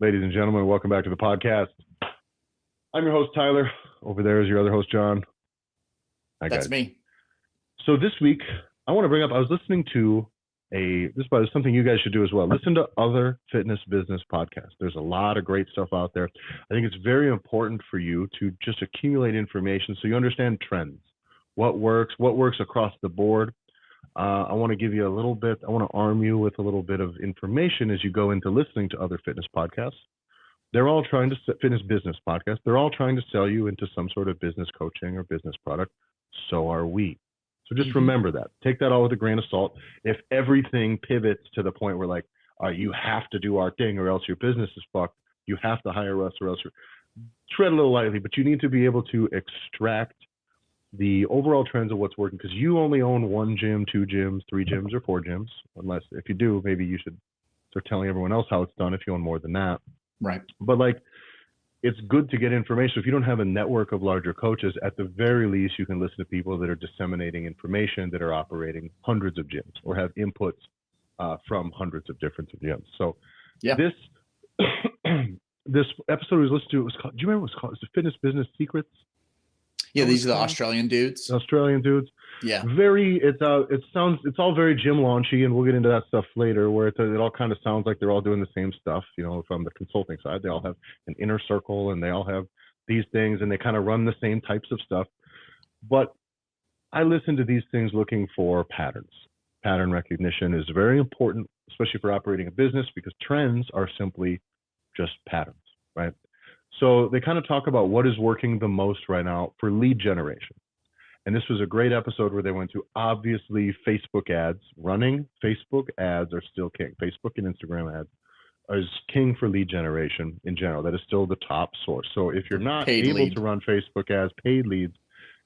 Ladies and gentlemen, welcome back to the podcast. I'm your host, Tyler. Over there is your other host, John. Hi, That's guys. Me. So this week, I want to bring up, I was listening to this is something you guys should do as well. Listen to other fitness business podcasts. There's a lot of great stuff out there. I think it's very important for you to just accumulate information so you understand trends. What works across the board. I want to give you a little bit, I want to arm you with a little bit of information as you go into listening to other fitness podcasts. They're all trying to fitness business podcasts. They're all trying to sell you into some sort of business coaching or business product. So are we. So just remember that. Take that all with a grain of salt. If everything pivots to the point where like, you have to do our thing or else your business is fucked, you have to hire us or else tread a little lightly, but you need to be able to extract the overall trends of what's working, because you only own 1 gym, 2 gyms, 3 gyms, or 4 gyms. Unless if you do, maybe you should start telling everyone else how it's done if you own more than that. Right. But like, it's good to get information. If you don't have a network of larger coaches, at the very least, you can listen to people that are disseminating information that are operating hundreds of gyms or have inputs from hundreds of different gyms. So yeah, this this episode we was listening to, it was called, do you remember what it was called? It's the Fitness Business Secrets. Yeah, these are the Australian dudes. Australian dudes. Yeah. It's all very gym launchy, and we'll get into that stuff later, where it all kind of sounds like they're all doing the same stuff, you know, from the consulting side. They all have an inner circle and they all have these things and they kind of run the same types of stuff. But I listen to these things looking for patterns. Pattern recognition is very important, especially for operating a business, because trends are simply just patterns, right? So they kind of talk about what is working the most right now for lead generation. And this was a great episode where they went to, obviously, Facebook ads. Running Facebook ads are still king. Facebook and Instagram ads is king for lead generation in general. That is still the top source. So if you're not able to run Facebook ads, paid leads,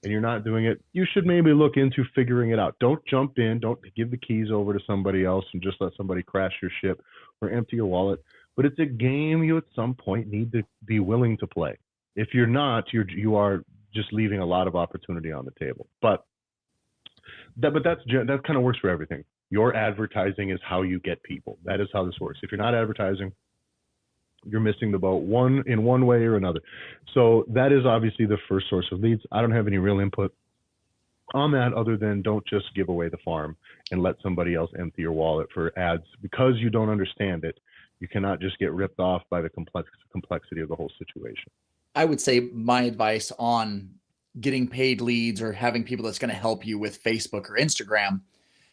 and you're not doing it, you should maybe look into figuring it out. Don't jump in. Don't give the keys over to somebody else and just let somebody crash your ship or empty your wallet. But it's a game you at some point need to be willing to play. If you're not, you are just leaving a lot of opportunity on the table. But that kind of works for everything. Your advertising is how you get people. That is how this works. If you're not advertising, you're missing the boat in one way or another. So that is obviously the first source of leads. I don't have any real input on that other than don't just give away the farm and let somebody else empty your wallet for ads. Because you don't understand it, you cannot just get ripped off by the complexity of the whole situation. I would say my advice on getting paid leads or having people that's going to help you with Facebook or Instagram,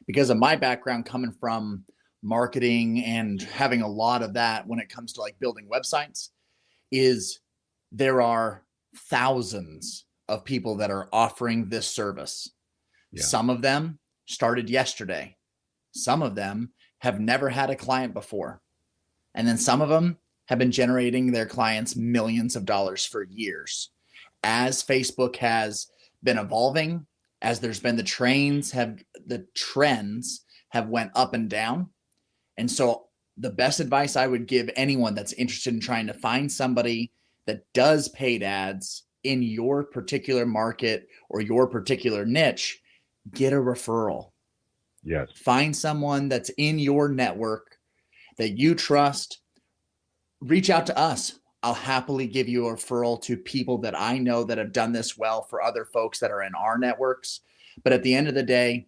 because of my background coming from marketing and having a lot of that when it comes to like building websites, is there are thousands of people that are offering this service. Yeah. Some of them started yesterday. Some of them have never had a client before. And then some of them have been generating their clients millions of dollars for years. As Facebook has been evolving, as there's been the trends have went up and down. And so the best advice I would give anyone that's interested in trying to find somebody that does paid ads in your particular market or your particular niche, get a referral. Yes. Find someone that's in your network that you trust. Reach out to us. I'll happily give you a referral to people that I know that have done this well for other folks that are in our networks. But at the end of the day,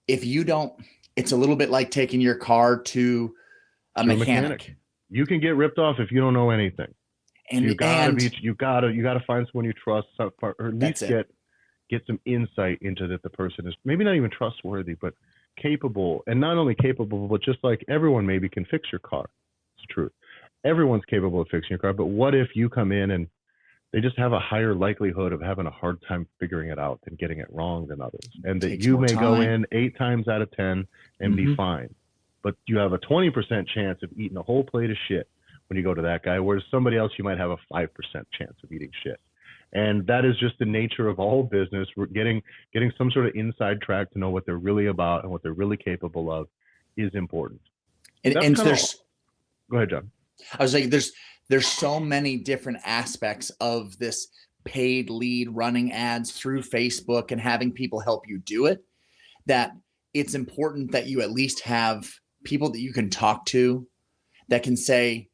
if you don't, it's a little bit like taking your car to a mechanic. You can get ripped off if you don't know anything. And you gotta find someone you trust, or at least get some insight into that the person is maybe not even trustworthy, but capable. And not only capable, but just like everyone maybe can fix your car. It's true. Everyone's capable of fixing your car, but what if you come in and they just have a higher likelihood of having a hard time figuring it out and getting it wrong than others, and that you may go in 8 times out of 10 and be fine, but you have a 20% chance of eating a whole plate of shit when you go to that guy, whereas somebody else you might have a 5% chance of eating shit. And that is just the nature of all business. We're getting some sort of inside track to know what they're really about and what they're really capable of is important. And there's, go ahead, John. I was like, there's so many different aspects of this paid lead running ads through Facebook and having people help you do it, that it's important that you at least have people that you can talk to that can say,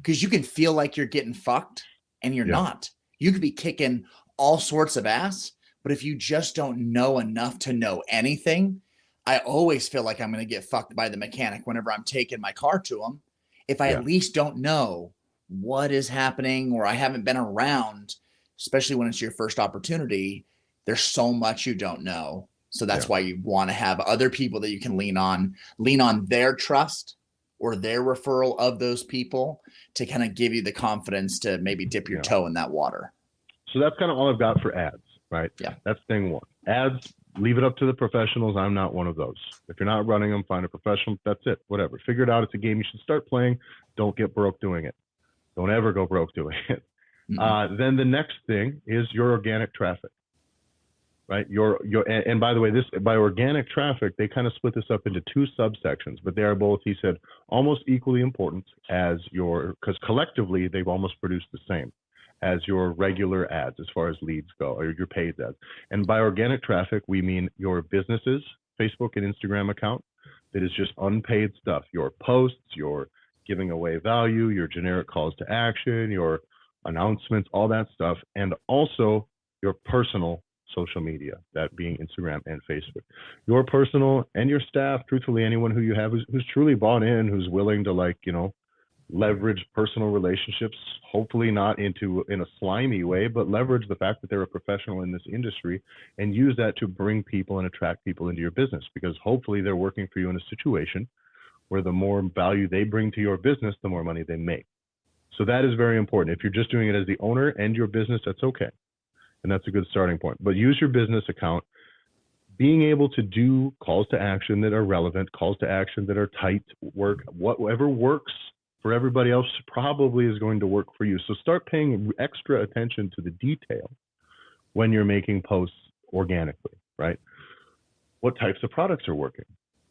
because you can feel like you're getting fucked and you're not. You could be kicking all sorts of ass, but if you just don't know enough to know anything, I always feel like I'm going to get fucked by the mechanic whenever I'm taking my car to him. If I at least don't know what is happening, or I haven't been around, especially when it's your first opportunity, there's so much you don't know. So that's why you want to have other people that you can lean on their trust or their referral of those people to kind of give you the confidence to maybe dip your toe in that water. So that's kind of all I've got for ads, right? Yeah. That's thing one. Ads, leave it up to the professionals. I'm not one of those. If you're not running them, find a professional. That's it. Whatever. Figure it out. It's a game you should start playing. Don't get broke doing it. Don't ever go broke doing it. Then the next thing is your organic traffic, right? And by the way, by organic traffic, they kind of split this up into two subsections, but they are both, he said, almost equally important as because collectively they've almost produced the same as your regular ads as far as leads go, or your paid ads. And by organic traffic, we mean your business's Facebook and Instagram account that is just unpaid stuff, your posts, your giving away value, your generic calls to action, your announcements, all that stuff, and also your personal social media, that being Instagram and Facebook. Your personal and your staff, truthfully, anyone who you have who's truly bought in, who's willing to leverage personal relationships, hopefully not in a slimy way, but leverage the fact that they're a professional in this industry and use that to bring people and attract people into your business, because hopefully they're working for you in a situation where the more value they bring to your business, the more money they make. So that is very important. If you're just doing it as the owner and your business, that's okay. And that's a good starting point. But use your business account. Being able to do calls to action that are relevant, calls to action that are tight, whatever works for everybody else probably is going to work for you. So start paying extra attention to the detail when you're making posts organically, right? What types of products are working?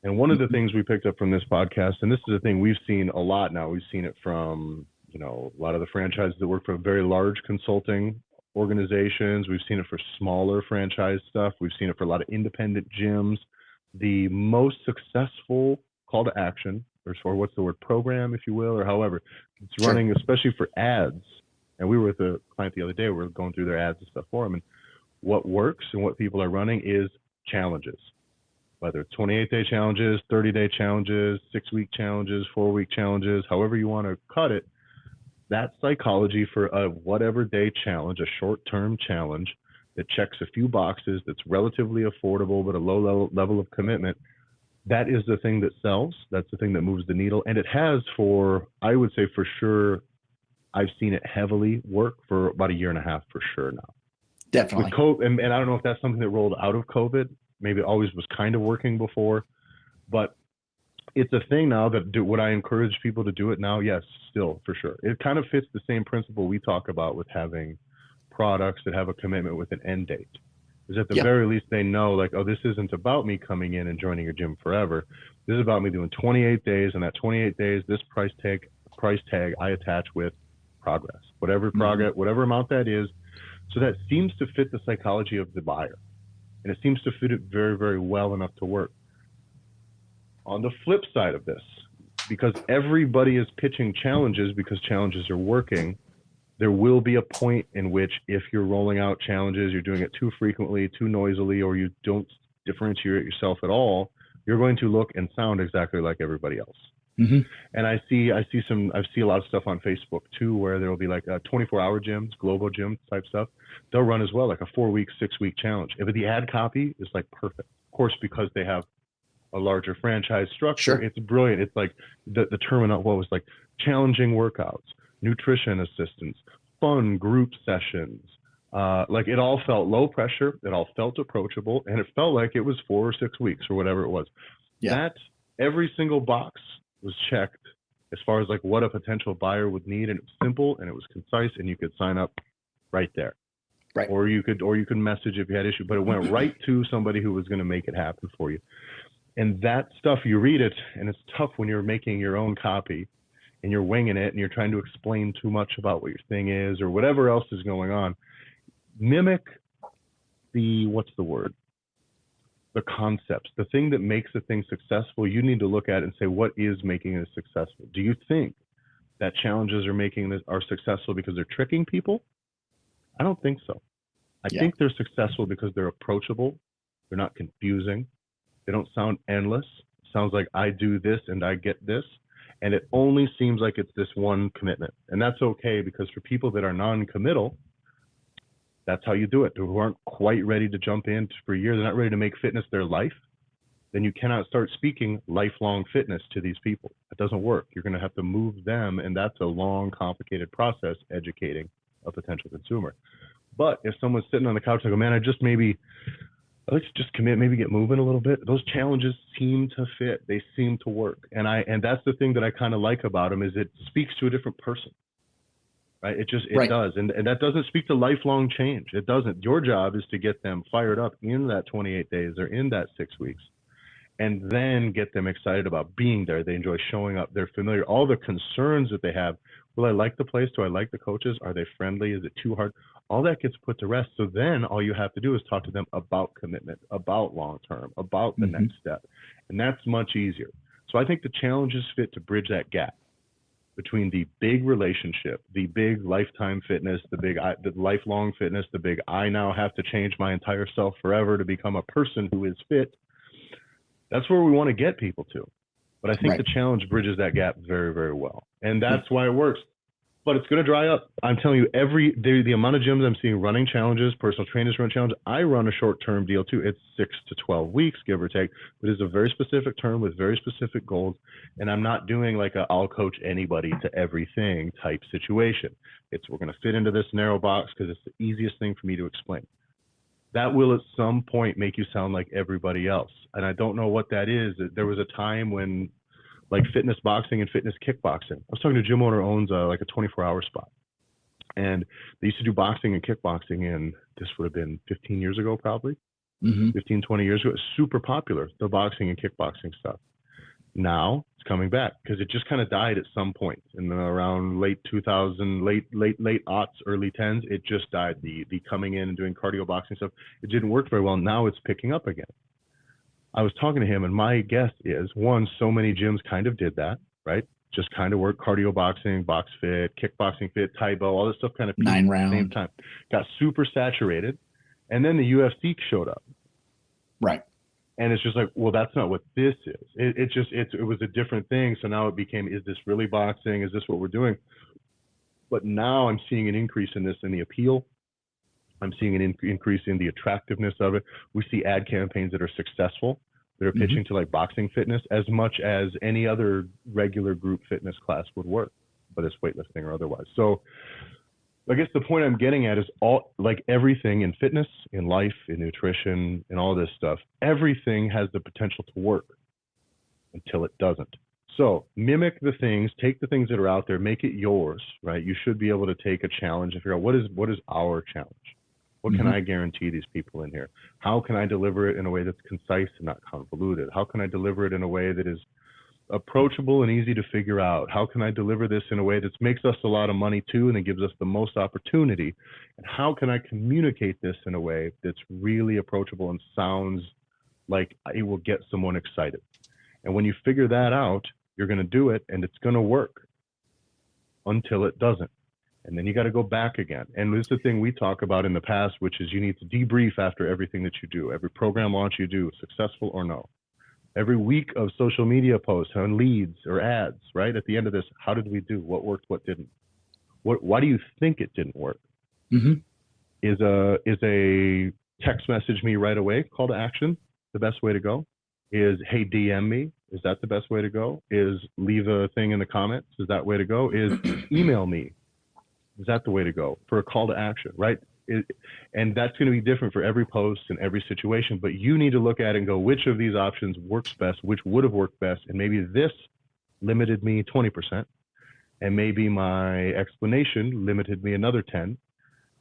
And one of the things we picked up from this podcast, and this is a thing we've seen a lot now, we've seen it from, a lot of the franchises that work for very large consulting organizations. We've seen it for smaller franchise stuff. We've seen it for a lot of independent gyms. The most successful call to action, or what's the word, program, if you will, or however it's running, especially for ads. And we were with a client the other day, we were going through their ads and stuff for them. And what works and what people are running is challenges, whether it's 28-day challenges, 30-day challenges, 6-week challenges, 4-week challenges, however you want to cut it. That psychology for a whatever day challenge, a short-term challenge that checks a few boxes, that's relatively affordable, but a low level of commitment, that is the thing that sells. That's the thing that moves the needle. And it has I would say for sure, I've seen it heavily work for about 1.5 years for sure now. Definitely. With COVID, and I don't know if that's something that rolled out of COVID. Maybe it always was kind of working before, but it's a thing now would I encourage people to do it now? Yes, still, for sure. It kind of fits the same principle we talk about with having products that have a commitment with an end date. Is at the very least they know, like, oh, this isn't about me coming in and joining a gym forever. This is about me doing 28 days, and that 28 days, this price tag I attach with progress, whatever progress, whatever amount that is. So that seems to fit the psychology of the buyer, and it seems to fit it very, very well enough to work. On the flip side of this, because everybody is pitching challenges because challenges are working, there will be a point in which if you're rolling out challenges, you're doing it too frequently, too noisily, or you don't differentiate yourself at all, you're going to look and sound exactly like everybody else. Mm-hmm. And I see a lot of stuff on Facebook too, where there will be like 24-hour gyms, global gym type stuff. They'll run as well, like a 4-week, 6-week challenge. If the ad copy is like perfect, of course, because they have a larger franchise structure, it's brilliant. It's like the terminal, what was like challenging workouts, nutrition assistance, fun group sessions. Like it all felt low pressure. It all felt approachable, and it felt like it was 4 or 6 weeks or whatever it was. That every single box was checked as far as like what a potential buyer would need, and it was simple and it was concise, and you could sign up right there. Right. Or you could message if you had issue, but it went right to somebody who was going to make it happen for you. And that stuff, you read it, and it's tough when you're making your own copy and you're winging it and you're trying to explain too much about what your thing is or whatever else is going on. Mimic the concepts, the thing that makes a thing successful. You need to look at it and say, what is making it successful? Do you think that challenges are successful because they're tricking people? I don't think so. I think they're successful because they're approachable. They're not confusing. They don't sound endless. It sounds like I do this and I get this. And it only seems like it's this one commitment. And that's okay, because for people that are non-committal, that's how you do it. Who aren't quite ready to jump in for a year, they're not ready to make fitness their life, then you cannot start speaking lifelong fitness to these people. It doesn't work. You're going to have to move them, and that's a long, complicated process, educating a potential consumer. But if someone's sitting on the couch and go, man, I'd like to just commit, maybe get moving a little bit, those challenges seem to fit. They seem to work. And that's the thing that I kind of like about them, is it speaks to a different person. Right? It does. And that doesn't speak to lifelong change. It doesn't. Your job is to get them fired up in that 28 days or in that 6 weeks, and then get them excited about being there. They enjoy showing up. They're familiar. All the concerns that they have. Will I like the place? Do I like the coaches? Are they friendly? Is it too hard? All that gets put to rest. So then all you have to do is talk to them about commitment, about long-term, about the next step. And that's much easier. So I think the challenges fit to bridge that gap between the big relationship, the big lifetime fitness, the lifelong fitness, the big, I now have to change my entire self forever to become a person who is fit. That's where we want to get people to. But I think the challenge bridges that gap very, very well. And that's why it works. But it's going to dry up. I'm telling you, the amount of gyms I'm seeing running challenges, personal trainers run challenges. I run a short-term deal too. It's 6 to 12 weeks, give or take. But it's a very specific term with very specific goals. And I'm not doing like I'll coach anybody to everything type situation. We're going to fit into this narrow box because it's the easiest thing for me to explain. That will at some point make you sound like everybody else. And I don't know what that is. There was a time when, like, fitness boxing and fitness kickboxing. I was talking to a gym owner who owns like a 24-hour spot. And they used to do boxing and kickboxing, and this would have been 15 years ago, probably. 15, 20 years ago. It's super popular, the boxing and kickboxing stuff. Now it's coming back because it just kind of died at some point in around late 2000, late aughts, early tens. It just died. The coming in and doing cardio boxing stuff, it didn't work very well. Now it's picking up again. I was talking to him, and my guess is, one, so many gyms kind of did that, right? Just kind of work cardio boxing, box fit, kickboxing fit, Taibo, all this stuff kind of 9 round. At the same time. Got super saturated. And then the UFC showed up. Right. And it's just like, well, that's not what this is. It was a different thing. So now it became, is this really boxing? Is this what we're doing? But now I'm seeing an increase in this, in the appeal. I'm seeing an increase in the attractiveness of it. We see ad campaigns that are successful, that are pitching to like boxing fitness as much as any other regular group fitness class would work, but it's weightlifting or otherwise. So I guess the point I'm getting at is, all, like everything in fitness, in life, in nutrition, in all this stuff, everything has the potential to work until it doesn't. So mimic the things, take the things that are out there, make it yours, right? You should be able to take a challenge and figure out what is our challenge? What can I guarantee these people in here? How can I deliver it in a way that's concise and not convoluted? How can I deliver it in a way that is approachable and easy to figure out? How can I deliver this in a way that makes us a lot of money too, and it gives us the most opportunity? And how can I communicate this in a way that's really approachable and sounds like it will get someone excited? And when you figure that out, you're going to do it, and it's going to work until it doesn't. And then you got to go back again. And this is the thing we talk about in the past, which is you need to debrief after everything that you do, every program launch you do, successful or no. Every week of social media posts on leads or ads, right? At the end of this, how did we do? What worked? What didn't? Why do you think it didn't work? Is a text message me right away call to action the best way to go? Is, hey, DM me? Is that the best way to go? Is leave a thing in the comments? Is that way to go? Is email me? Is that the way to go for a call to action, right? And that's going to be different for every post and every situation, but you need to look at it and go, which of these options works best, which would have worked best, and maybe this limited me 20%, and maybe my explanation limited me another 10.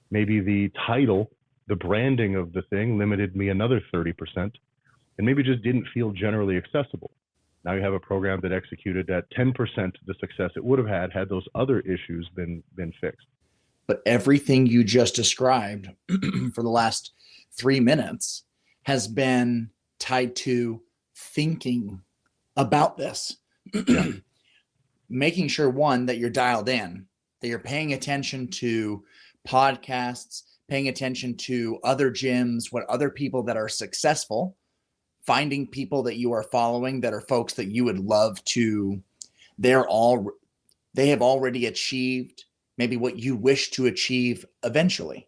Maybe the title, the branding of the thing limited me another 30%, and maybe just didn't feel generally accessible. Now you have a program that executed at 10% the success it would have had those other issues been fixed. But everything you just described for the last 3 minutes has been tied to thinking about this. making sure, one, that you're dialed in, that you're paying attention to podcasts, paying attention to other gyms, what other people that are successful, finding people that you are following that are folks that you would love to, they have already achieved maybe what you wish to achieve eventually.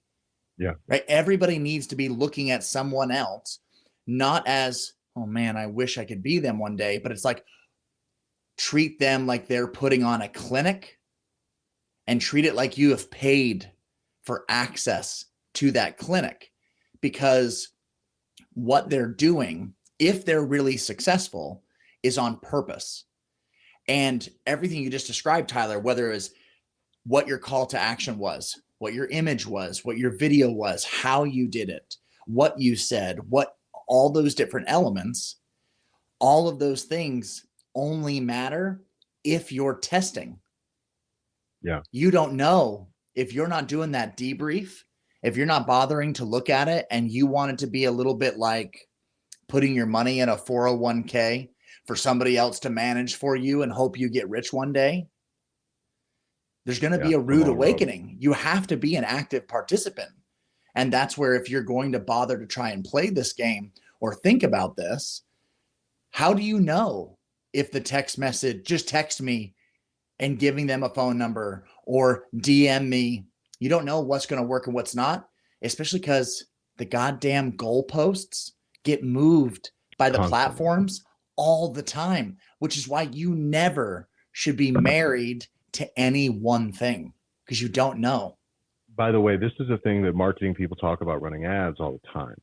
Yeah. Right. Everybody needs to be looking at someone else, not as, oh man, I wish I could be them one day, but it's like, treat them like they're putting on a clinic, and treat it like you have paid for access to that clinic, because what they're doing, if they're really successful, is on purpose. And everything you just described, Tyler, whether it was what your call to action was, what your image was, what your video was, how you did it, what you said, what all those different elements, all of those things only matter if you're testing. Yeah. You don't know if you're not doing that debrief, if you're not bothering to look at it, and you want it to be a little bit like putting your money in a 401k for somebody else to manage for you and hope you get rich one day. There's going to be a rude awakening. You have to be an active participant. And that's where, if you're going to bother to try and play this game or think about this, how do you know if the text message, just text me and giving them a phone number or DM me, you don't know what's going to work and what's not, especially because the goddamn goalposts get moved by the platforms all the time, which is why you never should be married to any one thing, because you don't know. By the way, this is a thing that marketing people talk about running ads all the time,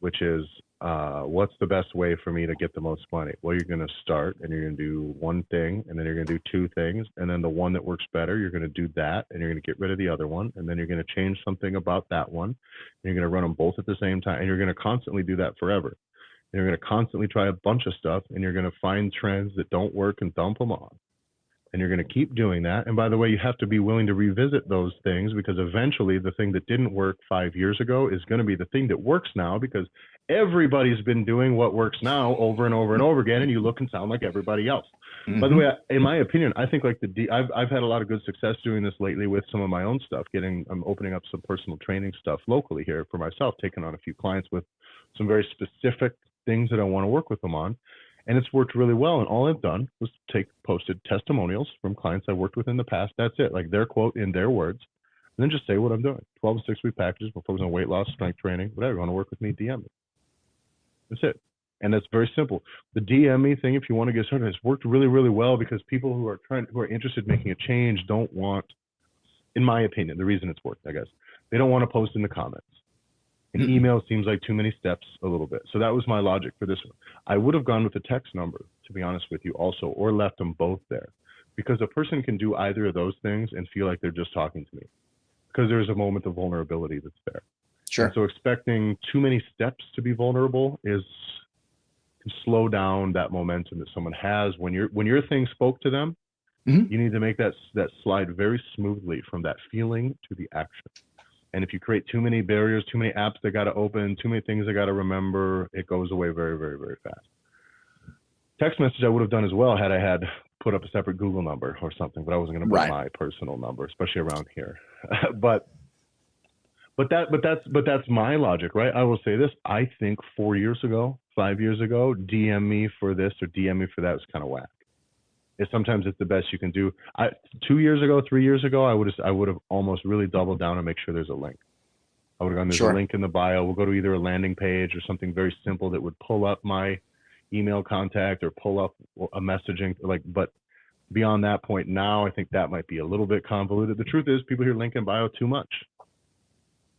which is what's the best way for me to get the most money? Well, you're going to start and you're going to do one thing, and then you're going to do two things, and then the one that works better, you're going to do that, and you're going to get rid of the other one, and then you're going to change something about that one, and you're going to run them both at the same time, and you're going to constantly do that forever. And you're going to constantly try a bunch of stuff, and you're going to find trends that don't work and dump them on. And you're going to keep doing that. And by the way, you have to be willing to revisit those things, because eventually the thing that didn't work 5 years ago is going to be the thing that works now, because everybody's been doing what works now over and over and over again, and you look and sound like everybody else. Mm-hmm. By the way, in my opinion, I think like I've had a lot of good success doing this lately with some of my own stuff. I'm opening up some personal training stuff locally here for myself, taking on a few clients with some very specific things that I want to work with them on. And it's worked really well. And all I've done was posted testimonials from clients I worked with in the past. That's it, like their quote in their words. And then just say what I'm doing. 12 to 6-week packages. We're focused on weight loss, strength training, whatever. You want to work with me, DM me. That's it. And that's very simple. The DM me thing, if you want to get started, has worked really, really well, because people who are interested in making a change don't want, in my opinion, the reason it's worked, I guess, they don't want to post in the comments. An email seems like too many steps a little bit. So that was my logic for this one. I would have gone with the text number, to be honest with you, also, or left them both there, because a person can do either of those things and feel like they're just talking to me, because there's a moment of vulnerability that's there. Sure. And so expecting too many steps to be vulnerable can slow down that momentum that someone has. When your thing spoke to them, you need to make that slide very smoothly from that feeling to the action. And if you create too many barriers, too many apps that got to open, too many things I got to remember, it goes away very, very, very fast. Text message I would have done as well had I had put up a separate Google number or something, but I wasn't going to put my personal number, especially around here. but that's my logic, right? I will say this. I think 4 years ago, 5 years ago, DM me for this or DM me for that was kind of whack. Sometimes it's the best you can do. 2 years ago, 3 years ago, I would have almost really doubled down and make sure there's a link. I would have gone, there's a link in the bio. We'll go to either a landing page or something very simple that would pull up my email contact or pull up a messaging. But beyond that point now, I think that might be a little bit convoluted. The truth is, people hear link in bio too much.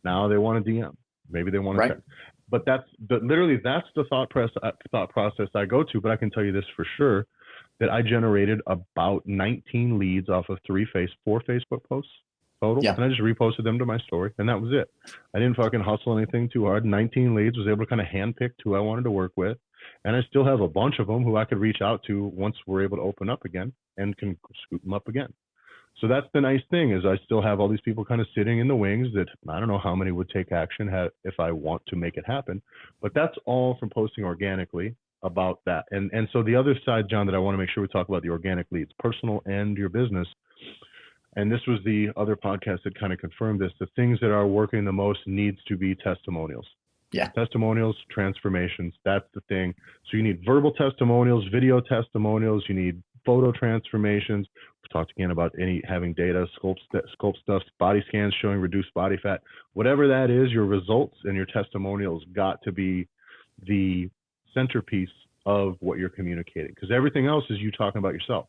Now they want a DM. Maybe they want to text. But literally that's the thought process I go to. But I can tell you this for sure, that I generated about 19 leads off of 4 Facebook posts total. Yeah. And I just reposted them to my story, and that was it. I didn't fucking hustle anything too hard. 19 leads, was able to kind of handpick who I wanted to work with. And I still have a bunch of them who I could reach out to once we're able to open up again and can scoop them up again. So that's the nice thing, is I still have all these people kind of sitting in the wings that I don't know how many would take action if I want to make it happen. But that's all from posting organically about that. And so the other side, John, that I want to make sure we talk about, the organic leads, personal and your business. And this was the other podcast that kind of confirmed this. The things that are working the most needs to be testimonials. Yeah. Testimonials, transformations. That's the thing. So you need verbal testimonials, video testimonials. You need photo transformations. We've talked again about having data, sculpt stuff, body scans showing reduced body fat. Whatever that is, your results and your testimonials got to be the centerpiece of what you're communicating, because everything else is you talking about yourself.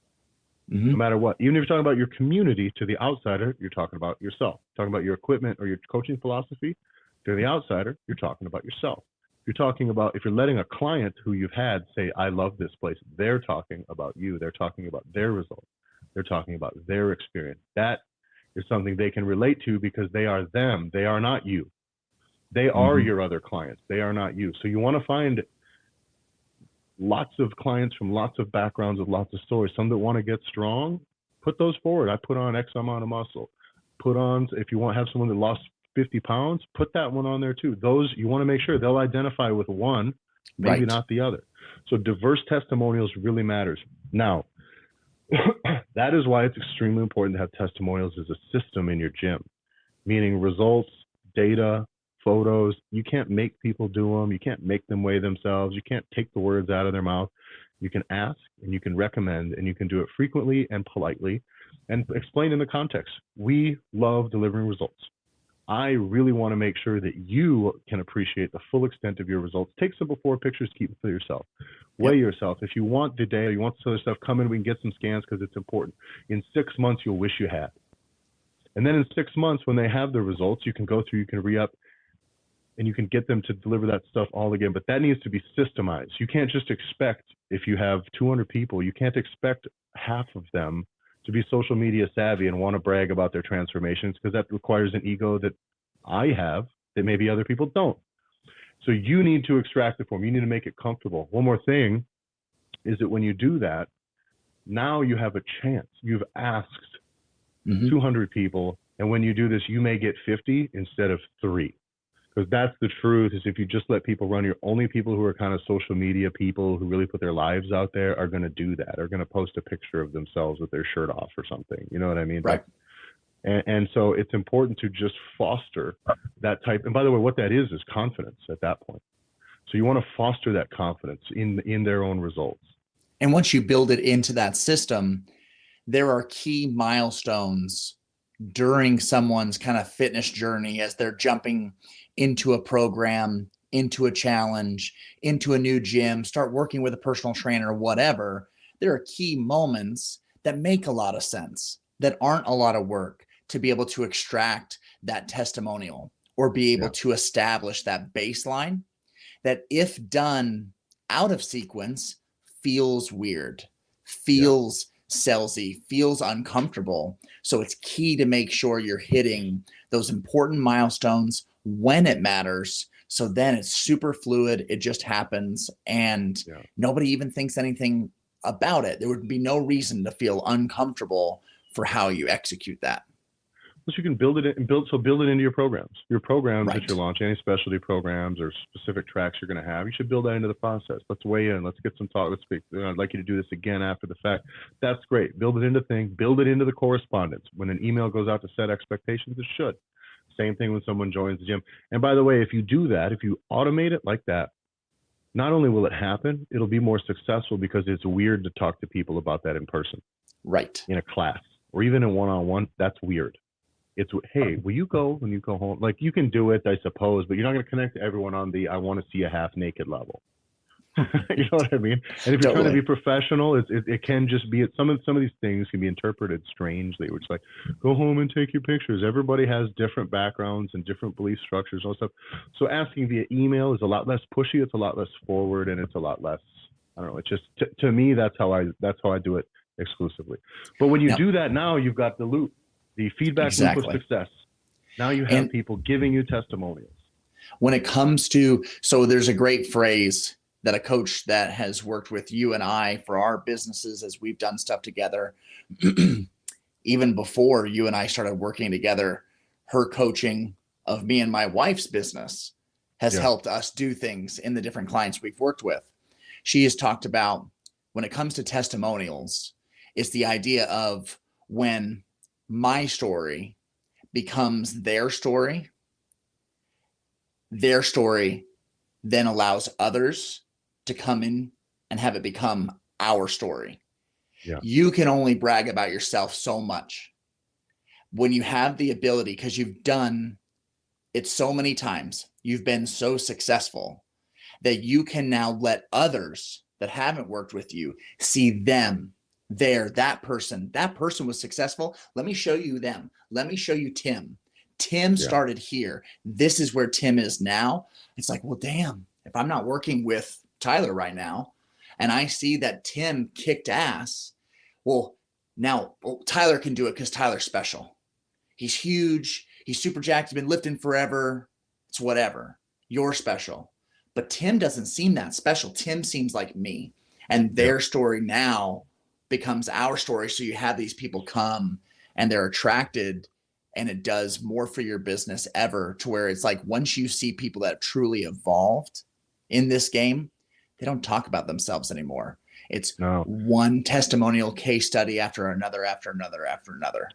No matter what. Even if you're talking about your community to the outsider, you're talking about yourself. Talking about your equipment or your coaching philosophy to the outsider, you're talking about yourself. You're talking about, if you're letting a client who you've had say, I love this place, they're talking about you. They're talking about their results. They're talking about their experience. That is something they can relate to because they are them. They are not you. They are your other clients. They are not you. So you want to find lots of clients from lots of backgrounds with lots of stories. Some that want to get strong, put those forward. I put on X amount of muscle. Put on, if you want to have someone that lost 50 pounds, put that one on there too. Those, you want to make sure they'll identify with one, maybe not the other. So diverse testimonials really matters. Now, that is why it's extremely important to have testimonials as a system in your gym, meaning results, data, photos. You can't make people do them. You can't make them weigh themselves. You can't take the words out of their mouth. You can ask and you can recommend, and you can do it frequently and politely and explain in the context. We love delivering results. I really want to make sure that you can appreciate the full extent of your results. Take some before pictures, keep them for yourself. Weigh yourself. If you want the data, you want this other stuff, come in, we can get some scans because it's important. In 6 months, you'll wish you had. And then in 6 months, when they have the results, you can go through, you can re-up, and you can get them to deliver that stuff all again. But that needs to be systemized. You can't just expect, if you have 200 people, you can't expect half of them to be social media savvy and want to brag about their transformations, because that requires an ego that I have that maybe other people don't. So you need to extract it from them. You need to make it comfortable. One more thing is that when you do that, now you have a chance. You've asked 200 people, and when you do this, you may get 50 instead of 3. Because that's the truth, is if you just let people run, your only people who are kind of social media people who really put their lives out there are going to do that, are going to post a picture of themselves with their shirt off or something. You know what I mean? Right. And so it's important to just foster that type. And by the way, what that is confidence at that point. So you want to foster that confidence in their own results. And once you build it into that system, there are key milestones during someone's kind of fitness journey as they're jumping into a program, into a challenge, into a new gym, start working with a personal trainer, whatever. There are key moments that make a lot of sense, that aren't a lot of work, to be able to extract that testimonial or be able to establish that baseline that, if done out of sequence, feels weird, feels salesy, feels uncomfortable. So it's key to make sure you're hitting those important milestones when it matters. So then it's super fluid. It just happens, and nobody even thinks anything about it. There would be no reason to feel uncomfortable for how you execute that. Plus, you can build it into your programs. Your programs that you're launching, any specialty programs or specific tracks you're going to have, you should build that into the process. Let's weigh in. Let's get some talk. Let's speak. I'd like you to do this again after the fact. That's great. Build it into things. Build it into the correspondence. When an email goes out to set expectations, it should. Same thing when someone joins the gym. And by the way, if you do that, if you automate it like that, not only will it happen, it'll be more successful, because it's weird to talk to people about that in person. Right. In a class or even in one-on-one, that's weird. It's, hey, will you go when you go home? Like, you can do it, I suppose, but you're not going to connect to everyone on the I want to see a half naked level. You know what I mean? And if you're trying to be professional, it can just be, some of these things can be interpreted strangely, which, like, go home and take your pictures. Everybody has different backgrounds and different belief structures and stuff. So asking via email is a lot less pushy. It's a lot less forward, and it's a lot less, I don't know. It's just, to me, that's how I do it exclusively. But when you do that, now you've got the loop, the feedback loop of success. Now you have people giving you testimonials. When it comes to, so there's a great phrase that a coach that has worked with you and I for our businesses as we've done stuff together, even before you and I started working together, her coaching of me and my wife's business has helped us do things in the different clients we've worked with. She has talked about when it comes to testimonials, it's the idea of when my story becomes their story then allows others to come in and have it become our story. Yeah. You can only brag about yourself so much. When you have the ability, because you've done it so many times, you've been so successful that you can now let others that haven't worked with you see them there. That person was successful. Let me show you them. Let me show you Tim. Tim started here. This is where Tim is now. It's like, well, damn, if I'm not working with Tyler right now and I see that Tim kicked ass, well, now Tyler can do it because Tyler's special. He's huge. He's super jacked. He's been lifting forever. It's whatever. You're special. But Tim doesn't seem that special. Tim seems like me. And their story now becomes our story. So you have these people come and they're attracted, and it does more for your business ever, to where it's like once you see people that have truly evolved in this game, they don't talk about themselves anymore. It's one testimonial case study after another, after another, after another.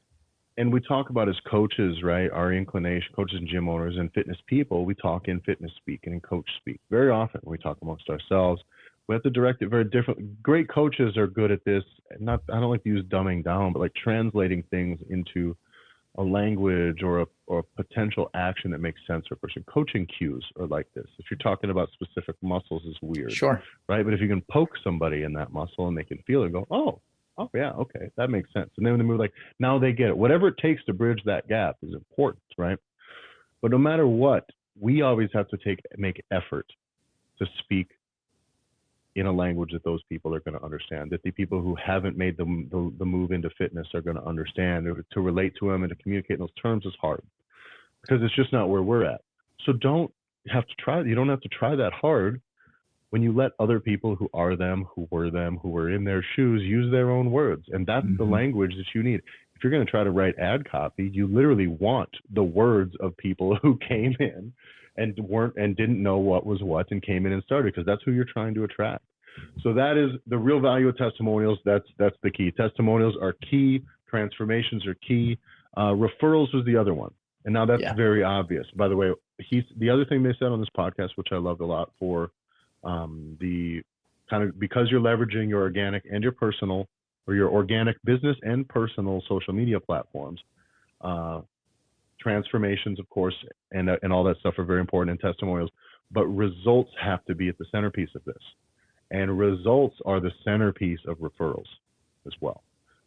And we talk about as coaches, right? Our inclination, coaches and gym owners and fitness people, we talk in fitness speak and in coach speak very often. We talk amongst ourselves. We have to direct it very differently. Great coaches are good at this. I don't like to use dumbing down, but like translating things into a language or a potential action that makes sense for a person. Coaching cues are like this. If you're talking about specific muscles, is weird. Sure. Right. But if you can poke somebody in that muscle and they can feel it, go, oh yeah, okay, that makes sense. And then when they move, like, now they get it. Whatever it takes to bridge that gap is important, right? But no matter what, we always have to make effort to speak in a language that those people are going to understand, that the people who haven't made the move into fitness are going to understand. To relate to them and to communicate in those terms is hard because it's just not where we're at. So you don't have to try that hard when you let other people who are them, who were in their shoes, use their own words. And that's the language that you need. If you're going to try to write ad copy, you literally want the words of people who came in and didn't know what was what and came in and started, because that's who you're trying to attract. So that is the real value of testimonials. That's the key. Testimonials are key. Transformations are key. Referrals was the other one. And now that's very obvious. By the way, the other thing they said on this podcast, which I loved a lot, for the kind of, because you're leveraging your organic and your personal, or your organic business and personal social media platforms, transformations, of course, and all that stuff are very important in testimonials, but results have to be at the centerpiece of this. And results are the centerpiece of referrals as well.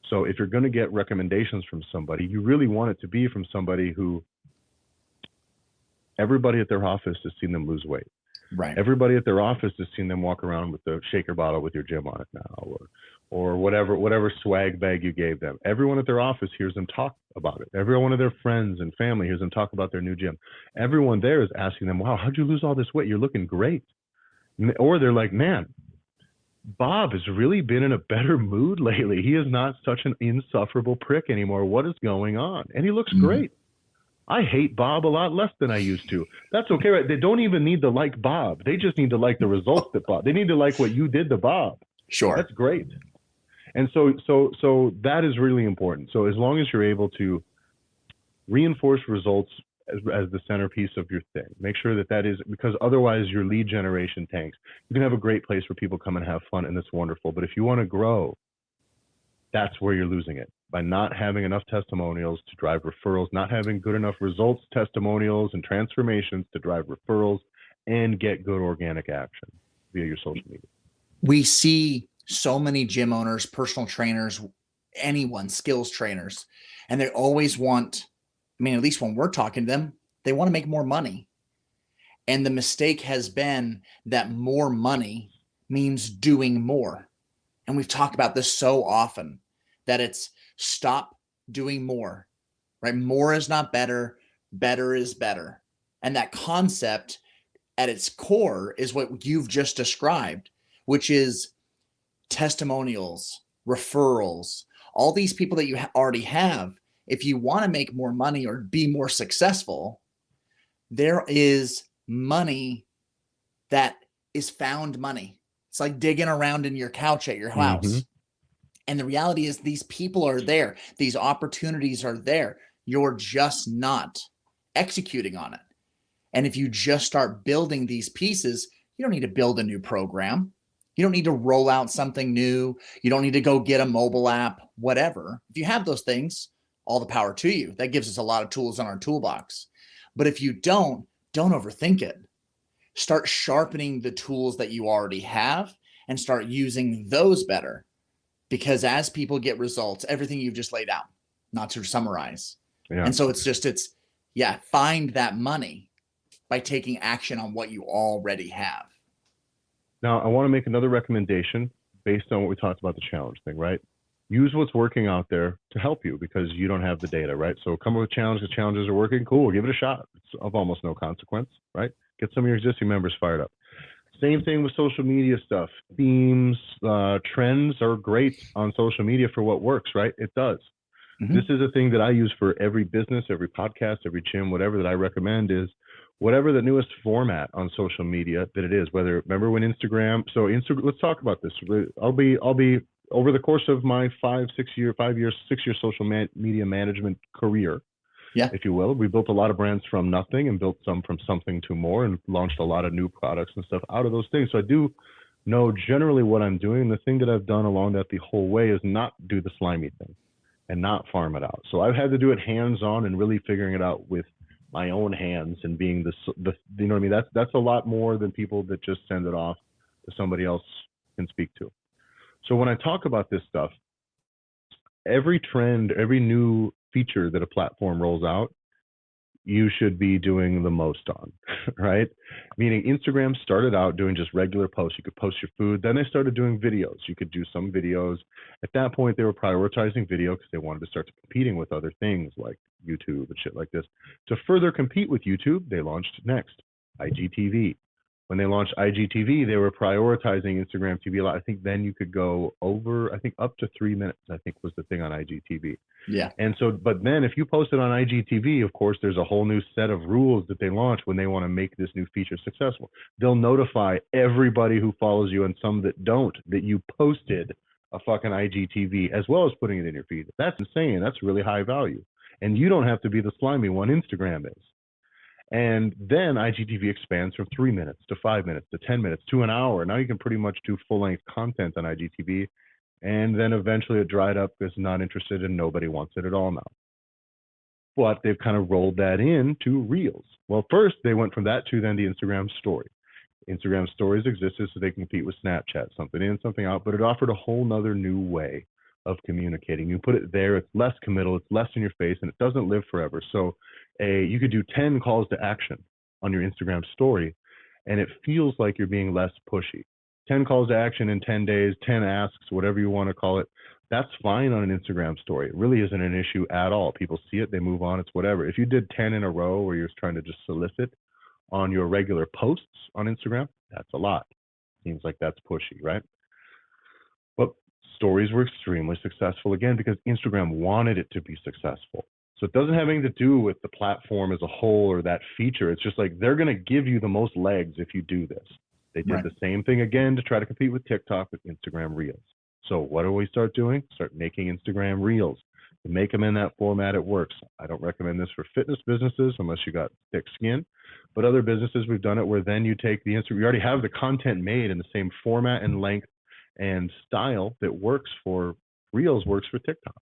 So if you're going to get recommendations from somebody, you really want it to be from somebody who everybody at their office has seen them lose weight. Right. Everybody at their office has seen them walk around with the shaker bottle with your gym on it now, or whatever swag bag you gave them. Everyone at their office hears them talk about it. Every one of their friends and family hears them talk about their new gym. Everyone there is asking them, wow, how'd you lose all this weight? You're looking great. Or they're like, man, Bob has really been in a better mood lately. He is not such an insufferable prick anymore. What is going on? And he looks great. I hate Bob a lot less than I used to. That's okay, right? They don't even need to like Bob. They just need to like the results that Bob. They need to like what you did to Bob. Sure. That's great. And so that is really important. So as long as you're able to reinforce results as the centerpiece of your thing, make sure that is, because otherwise your lead generation tanks. You can have a great place where people come and have fun, and it's wonderful. But if you want to grow, that's where you're losing it, by not having enough testimonials to drive referrals, not having good enough results, testimonials, and transformations to drive referrals and get good organic action via your social media. We see so many gym owners, personal trainers, anyone, skills trainers, and they always want, I mean, at least when we're talking to them, they want to make more money. And the mistake has been that more money means doing more. And we've talked about this so often, that it's stop doing more, right? More is not better. Better is better. And that concept at its core is what you've just described, which is testimonials, referrals, all these people that you already have. If you want to make more money or be more successful, there is money that is found money. It's like digging around in your couch at your Mm-hmm. house. And the reality is these people are there. These opportunities are there. You're just not executing on it. And if you just start building these pieces, you don't need to build a new program. You don't need to roll out something new. You don't need to go get a mobile app, whatever. If you have those things, all the power to you. That gives us a lot of tools in our toolbox. But if you don't overthink it. Start sharpening the tools that you already have and start using those better. Because as people get results, everything you've just laid out, not to summarize. Yeah. And so find that money by taking action on what you already have. Now, I want to make another recommendation based on what we talked about the challenge thing, right? Use what's working out there to help you because you don't have the data, right? So come up with challenges. Challenges are working. Cool. Give it a shot. It's of almost no consequence, right? Get some of your existing members fired up. Same thing with social media stuff. Themes, trends are great on social media for what works, right? It does. Mm-hmm. This is a thing that I use for every business, every podcast, every gym, whatever that I recommend is whatever the newest format on social media that it is. Whether remember when Instagram? So let's talk about this. I'll be over the course of my 6 year social media management career, if you will. We built a lot of brands from nothing and built some from something to more and launched a lot of new products and stuff out of those things. So I do know generally what I'm doing. The thing that I've done along that the whole way is not do the slimy thing and not farm it out. So I've had to do it hands-on and really figuring it out with my own hands and being the you know what I mean? That's a lot more than people that just send it off to somebody else can speak to. So when I talk about this stuff, every trend, every new feature that a platform rolls out, you should be doing the most on, right? Meaning Instagram started out doing just regular posts. You could post your food. Then they started doing videos. You could do some videos. At that point, they were prioritizing video because they wanted to start competing with other things like YouTube and shit like this. To further compete with YouTube, they launched Next, IGTV. When they launched IGTV, they were prioritizing Instagram TV a lot. I think then you could go over, I think up to 3 minutes, I think was the thing on IGTV. Yeah. And so, but then if you post it on IGTV, of course, there's a whole new set of rules that they launch when they want to make this new feature successful. They'll notify everybody who follows you and some that don't that you posted a fucking IGTV as well as putting it in your feed. That's insane. That's really high value. And you don't have to be the slimy one. Instagram is. And then IGTV expands from 3 minutes to 5 minutes to 10 minutes to an hour. Now you can pretty much do full-length content on IGTV. And then eventually it dried up because not interested and nobody wants it at all now. But they've kind of rolled that into Reels. Well, first they went from that to then the Instagram story. Instagram stories existed so they can compete with Snapchat, something in, something out, but it offered a whole nother new way of communicating. You put it there, it's less committal, it's less in your face, and it doesn't live forever. So you could do 10 calls to action on your Instagram story, and it feels like you're being less pushy. 10 calls to action in 10 days, 10 asks, whatever you want to call it. That's fine on an Instagram story. It really isn't an issue at all. People see it, they move on, it's whatever. If you did 10 in a row where you're trying to just solicit on your regular posts on Instagram, that's a lot. Seems like that's pushy, right? But stories were extremely successful, again, because Instagram wanted it to be successful. So it doesn't have anything to do with the platform as a whole or that feature. It's just like they're going to give you the most legs if you do this. They did the same thing again to try to compete with TikTok with Instagram Reels. So what do we start doing? Start making Instagram Reels. To make them in that format, it works. I don't recommend this for fitness businesses unless you got thick skin. But other businesses, we've done it where then you take the Instagram, you already have the content made in the same format and length and style that works for Reels, works for TikTok.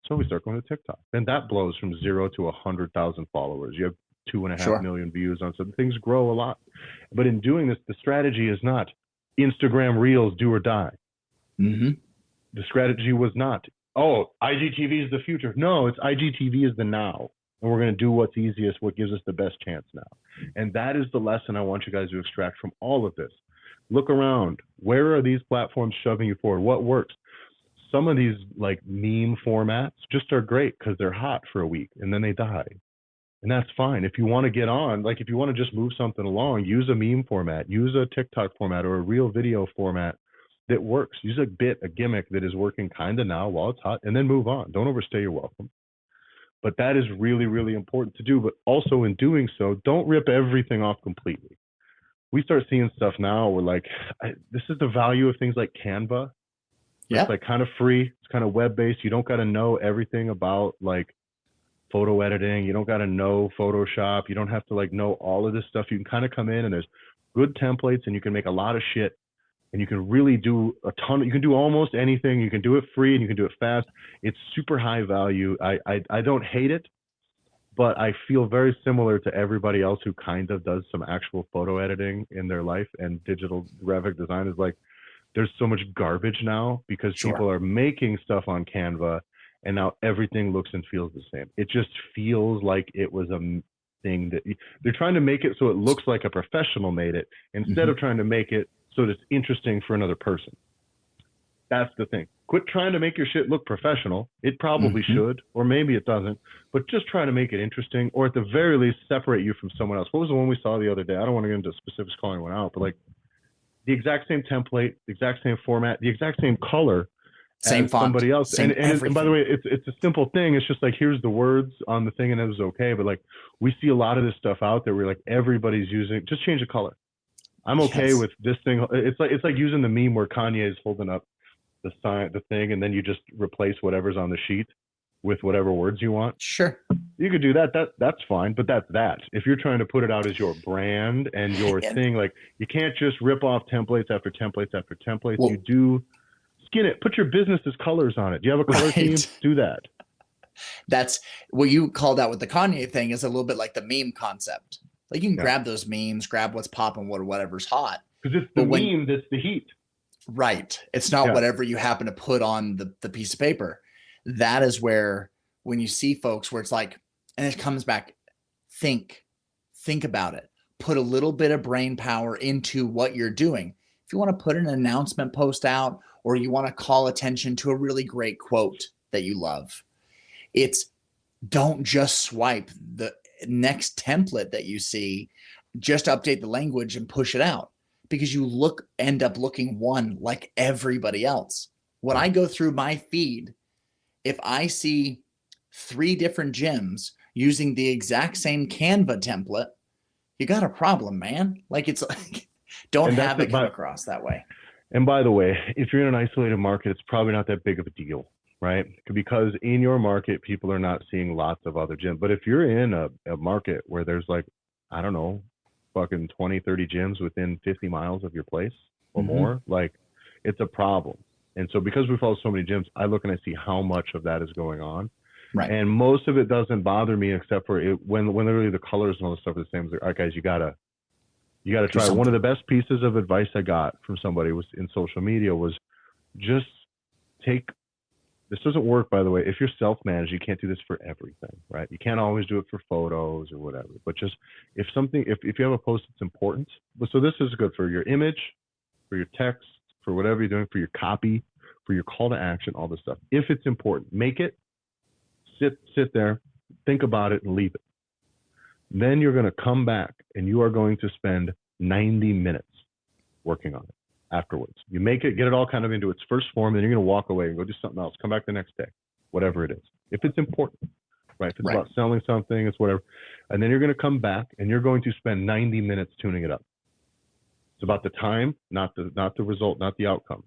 So we start going to TikTok. And that blows from 0 to 100,000 followers. You have 2.5 million views on some things, grow a lot. But in doing this, the strategy is not Instagram Reels do or die. Mm-hmm. The strategy was not, oh, IGTV is the future. No, it's IGTV is the now. And we're going to do what's easiest, what gives us the best chance now. And that is the lesson I want you guys to extract from all of this. Look around. Where are these platforms shoving you forward? What works? Some of these like meme formats just are great because they're hot for a week and then they die. And that's fine. If you want to get on, like if you want to just move something along, use a meme format, use a TikTok format or a real video format that works. Use a bit, a gimmick that is working kind of now while it's hot, and then move on. Don't overstay your welcome. But that is really, really important to do. But also in doing so, don't rip everything off completely. we start seeing stuff now where like, this is the value of things like Canva. Yeah. It's like kind of free. It's kind of web-based. You don't got to know everything about like photo editing. You don't got to know Photoshop. You don't have to like know all of this stuff. You can kind of come in and there's good templates and you can make a lot of shit and you can really do a ton. You can do almost anything. You can do it free and you can do it fast. It's super high value. I don't hate it, but I feel very similar to everybody else who kind of does some actual photo editing in their life, and digital graphic design is like, there's so much garbage now because Sure. people are making stuff on Canva and now everything looks and feels the same. It just feels like it was a thing that they're trying to make it so it looks like a professional made it instead of trying to make it so that it's interesting for another person. That's the thing. Quit trying to make your shit look professional. It probably should, or maybe it doesn't, but just try to make it interesting, or at the very least separate you from someone else. What was the one we saw the other day? I don't want to get into specifics calling one out, but like the exact same template, the exact same format, the exact same color, same as font, somebody else. same And by the way, it's a simple thing. It's just like, here's the words on the thing and it was okay. But like, we see a lot of this stuff out there where like everybody's using, just change the color. I'm okay with this thing. It's like using the meme where Kanye is holding up the sign, the thing, and then you just replace whatever's on the sheet with whatever words you want. Sure. You could do that. That's fine, but that's that. If you're trying to put it out as your brand and your thing, like you can't just rip off templates after templates after templates. Well, you do skin it. Put your business's colors on it. Do you have a color team? Do that. That's what you called out with the Kanye thing, is a little bit like the meme concept. Like you can grab those memes, grab what's popping, whatever's hot. Because it's the meme that's the heat. Right. It's not whatever you happen to put on the piece of paper. That is where, when you see folks where it's like, and it comes back, think about it. Put a little bit of brain power into what you're doing. If you want to put an announcement post out, or you want to call attention to a really great quote that you love, don't just swipe the next template that you see, just update the language and push it out, because you end up looking like everybody else. When I go through my feed, if I see 3 different gyms using the exact same Canva template, you got a problem, man. Like, it's like, don't have it come across that way. And by the way, if you're in an isolated market, it's probably not that big of a deal, right? Because in your market, people are not seeing lots of other gyms. But if you're in a market where there's like, I don't know, fucking 20, 30 gyms within 50 miles of your place or more, like, it's a problem. And so because we follow so many gyms, I look and I see how much of that is going on. Right. And most of it doesn't bother me, except for when literally the colors and all the stuff are the same. All right, guys, you gotta try. One of the best pieces of advice I got from somebody was in social media was just this doesn't work, by the way. If you're self-managed, you can't do this for everything, right? You can't always do it for photos or whatever, but just if you have a post that's important, so this is good for your image, for your text, for whatever you're doing, for your copy, for your call to action, all this stuff. If it's important, make it, sit there, think about it, and leave it. Then you're going to come back and you are going to spend 90 minutes working on it afterwards. You make it, get it all kind of into its first form, then you're going to walk away and go do something else. Come back the next day, whatever it is. If it's important, right? If it's about selling something, it's whatever. And then you're going to come back and you're going to spend 90 minutes tuning it up. It's about the time, not the result, not the outcome.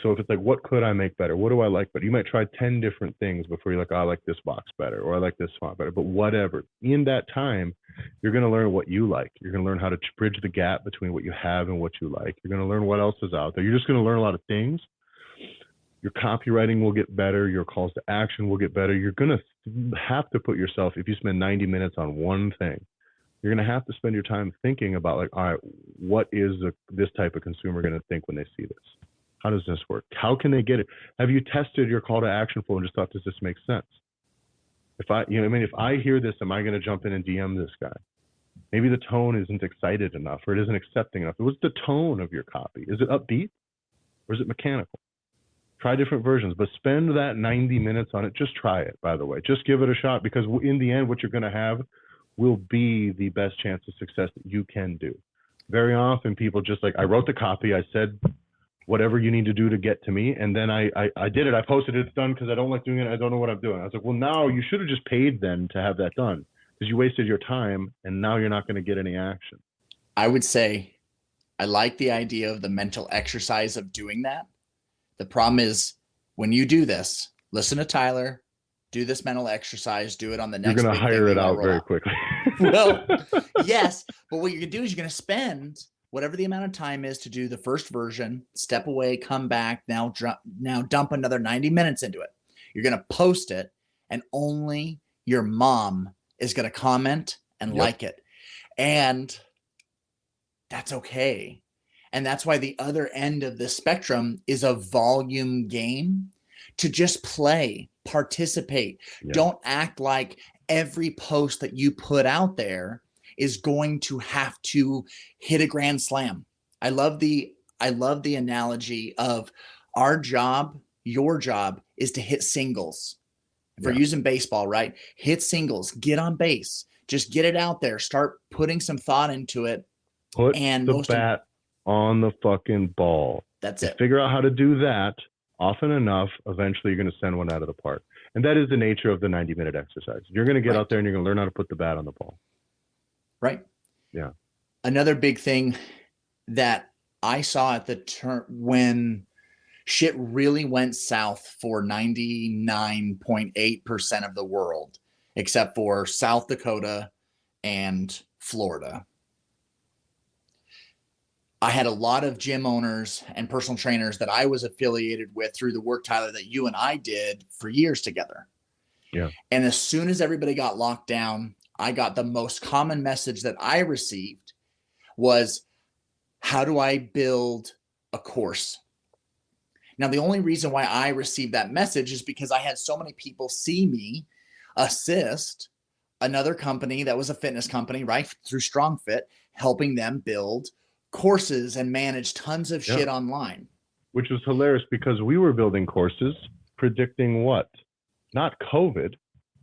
So if it's like, what could I make better? What do I like better? You might try 10 different things before you're like, oh, I like this box better, or I like this font better, but whatever. In that time, you're going to learn what you like. You're going to learn how to bridge the gap between what you have and what you like. You're going to learn what else is out there. You're just going to learn a lot of things. Your copywriting will get better. Your calls to action will get better. You're going to have to put yourself, if you spend 90 minutes on one thing, you're going to have to spend your time thinking about like, all right, what is this type of consumer going to think when they see this? How does this work? How can they get it? Have you tested your call to action flow and just thought, does this make sense? If I hear this, am I going to jump in and DM this guy? Maybe the tone isn't excited enough, or it isn't accepting enough. What's the tone of your copy? Is it upbeat or is it mechanical? Try different versions, but spend that 90 minutes on it. Just try it, by the way. Just give it a shot, because in the end, what you're going to have will be the best chance of success that you can do. Very often people just like, I wrote the copy, I said whatever you need to do to get to me, and then I did it, I posted it, it's done, because I don't like doing it, I don't know what I'm doing. I was like, well, now you should have just paid then to have that done, because you wasted your time and now you're not going to get any action. I would say I like the idea of the mental exercise of doing that. The problem is when you do this, listen to Tyler, do this mental exercise, do it on the You're next going to big thing hire you it might out roll very out. quickly. Well, yes, but what you're going to do is you're going to spend whatever the amount of time is to do the first version, step away, come back, now dump another 90 minutes into it. You're going to post it, and only your mom is going to comment and like it. And that's okay. And that's why the other end of the spectrum is a volume game, to just play, participate. Yeah. Don't act like every post that you put out there is going to have to hit a grand slam. I love the analogy of our job, your job is to hit singles. If we're using baseball, right? Hit singles, get on base, just get it out there, start putting some thought into it. Put the bat on the fucking ball. That's you it. Figure out how to do that often enough, eventually you're going to send one out of the park. And that is the nature of the 90-minute exercise. You're going to get out there and you're going to learn how to put the bat on the ball. Right. Yeah. Another big thing that I saw at the turn when shit really went south for 99.8% of the world, except for South Dakota and Florida. I had a lot of gym owners and personal trainers that I was affiliated with through the work, Tyler, that you and I did for years together. Yeah. And as soon as everybody got locked down, I got the most common message that I received was, how do I build a course? Now, the only reason why I received that message is because I had so many people see me assist another company that was a fitness company, right, through StrongFit, helping them build courses and manage tons of shit online. Which was hilarious because we were building courses predicting what? Not COVID,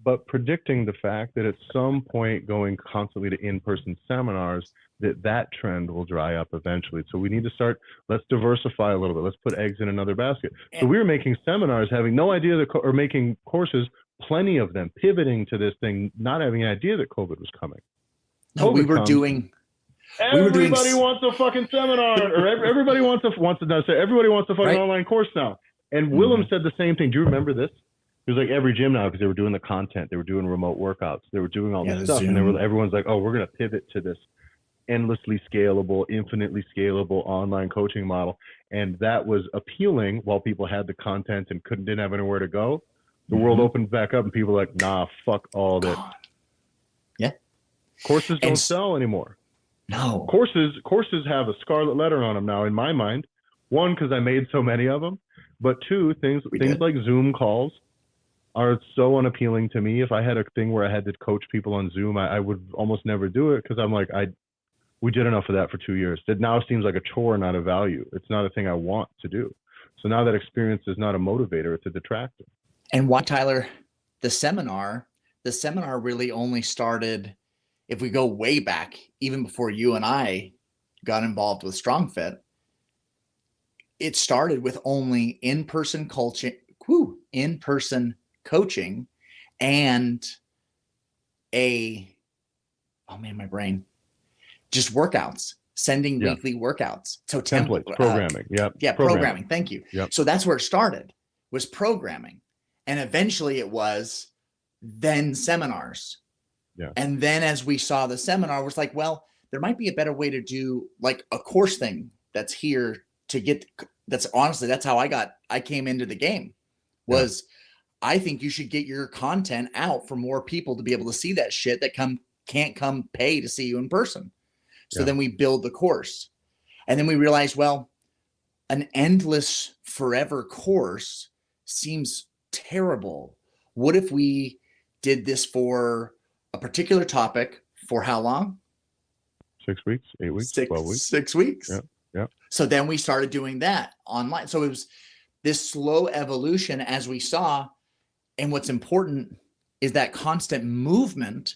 but predicting the fact that at some point going constantly to in-person seminars, that trend will dry up eventually. So we need to start, let's diversify a little bit. Let's put eggs in another basket. So we were making seminars, having no idea that, or making courses, plenty of them, pivoting to this thing, not having an idea that COVID was coming. No, we were doing... Everybody wants a fucking seminar, or everybody wants a fucking online course now. And Willem said the same thing. Do you remember this? It was like every gym now, because they were doing the content, they were doing remote workouts, they were doing all this stuff, and everyone's like, "Oh, we're going to pivot to this endlessly scalable, infinitely scalable online coaching model." And that was appealing while people had the content and didn't have anywhere to go. The world opened back up, and people were like, "Nah, fuck all that." Yeah, courses don't sell anymore. No. Courses have a scarlet letter on them now, in my mind. One, because I made so many of them, but two, things like Zoom calls are so unappealing to me. If I had a thing where I had to coach people on Zoom, I would almost never do it, because I'm like, we did enough of that for 2 years. It now seems like a chore, not a value. It's not a thing I want to do. So now that experience is not a motivator, it's a detractor. And why, Tyler, the seminar really only started, if we go way back, even before you and I got involved with StrongFit, it started with only in-person coaching and just workouts, sending weekly workouts. So templates, programming. Programming. Thank you. Yep. So that's where it started, was programming. And eventually it was then seminars. Yeah. And then as we saw the seminar, it was like, well, there might be a better way to do like a course thing that's here to get, that's how I came into the game was I think you should get your content out for more people to be able to see that shit that can't come pay to see you in person. So then we build the course, and then we realized, well, an endless forever course seems terrible. What if we did this for a particular topic for how long? 6 weeks, 8 weeks, 12 weeks. 6 weeks. Yeah. So then we started doing that online. So it was this slow evolution as we saw. And what's important is that constant movement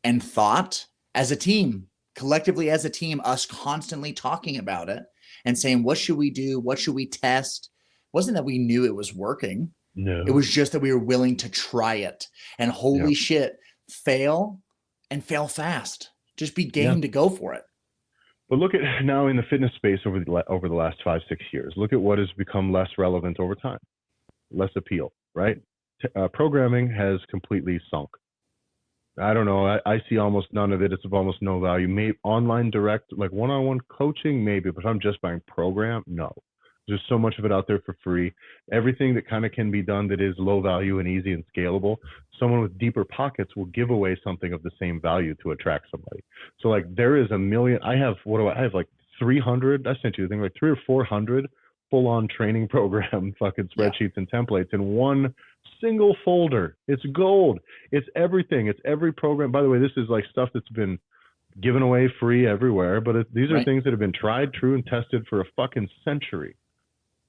and thought as a team, collectively as a team, us constantly talking about it and saying, what should we do? What should we test? It wasn't that we knew it was working. No. It was just that we were willing to try it. And holy shit, fail and fail fast. Just be game to go for it. But look at now in the fitness space over the last 5-6 years. Look at what has become less relevant over time, less appeal, right? Programming has completely sunk. I don't know. I see almost none of it. It's of almost no value. Maybe online direct, like one-on-one coaching, maybe. But if I'm just buying program, no. There's so much of it out there for free. Everything that kind of can be done that is low value and easy and scalable, someone with deeper pockets will give away something of the same value to attract somebody. So like there is a million. I have like 300. I sent you the thing, like 300 or 400 full-on training program fucking spreadsheets and templates in one single folder. It's gold. It's everything. It's every program. By the way, this is like stuff that's been given away free everywhere, but these are things that have been tried, true, and tested for a fucking century.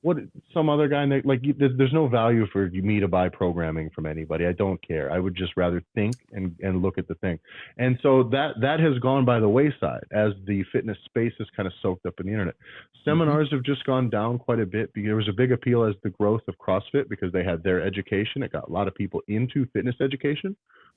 What some other guy, like, there's no value for me to buy programming from anybody. I don't care. I would just rather think and look at the thing. And so that has gone by the wayside as the fitness space is kind of soaked up in the internet. Seminars have just gone down quite a bit. There was a big appeal as the growth of CrossFit because they had their education. It got a lot of people into fitness education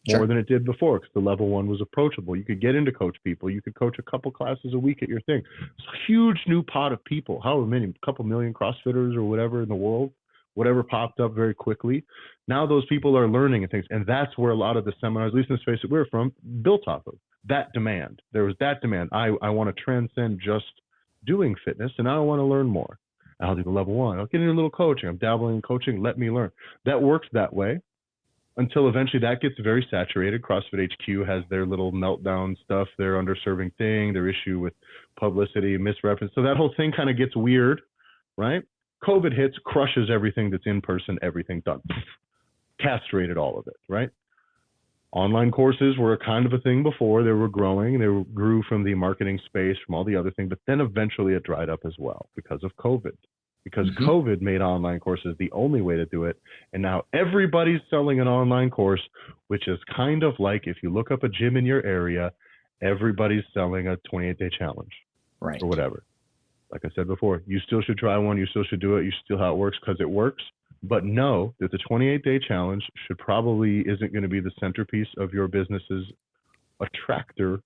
more than it did before because the level one was approachable. You could get into coach people. You could coach a couple classes a week at your thing. It's a huge new pot of people, however many, a couple million CrossFitters or whatever in the world, whatever popped up very quickly. Now those people are learning and things. And that's where a lot of the seminars, at least in the space that we're from, built off of that demand. There was that demand. I want to transcend just doing fitness and I want to learn more. I'll do the level one. I'll get into a little coaching. I'm dabbling in coaching. Let me learn. That works that way. Until eventually that gets very saturated. CrossFit HQ has their little meltdown stuff, their underserving thing, their issue with publicity, misreference. So that whole thing kind of gets weird, right? COVID hits, crushes everything that's in person, everything done. Castrated all of it, right? Online courses were kind of a thing before. They were growing. They grew from the marketing space, from all the other things, but then eventually it dried up as well because of COVID. Because COVID made online courses the only way to do it. And now everybody's selling an online course, which is kind of like if you look up a gym in your area, everybody's selling a 28-day challenge or whatever. Like I said before, you still should try one. You still should do it. You still how it works because it works. But know that the 28-day challenge isn't going to be the centerpiece of your business's attractor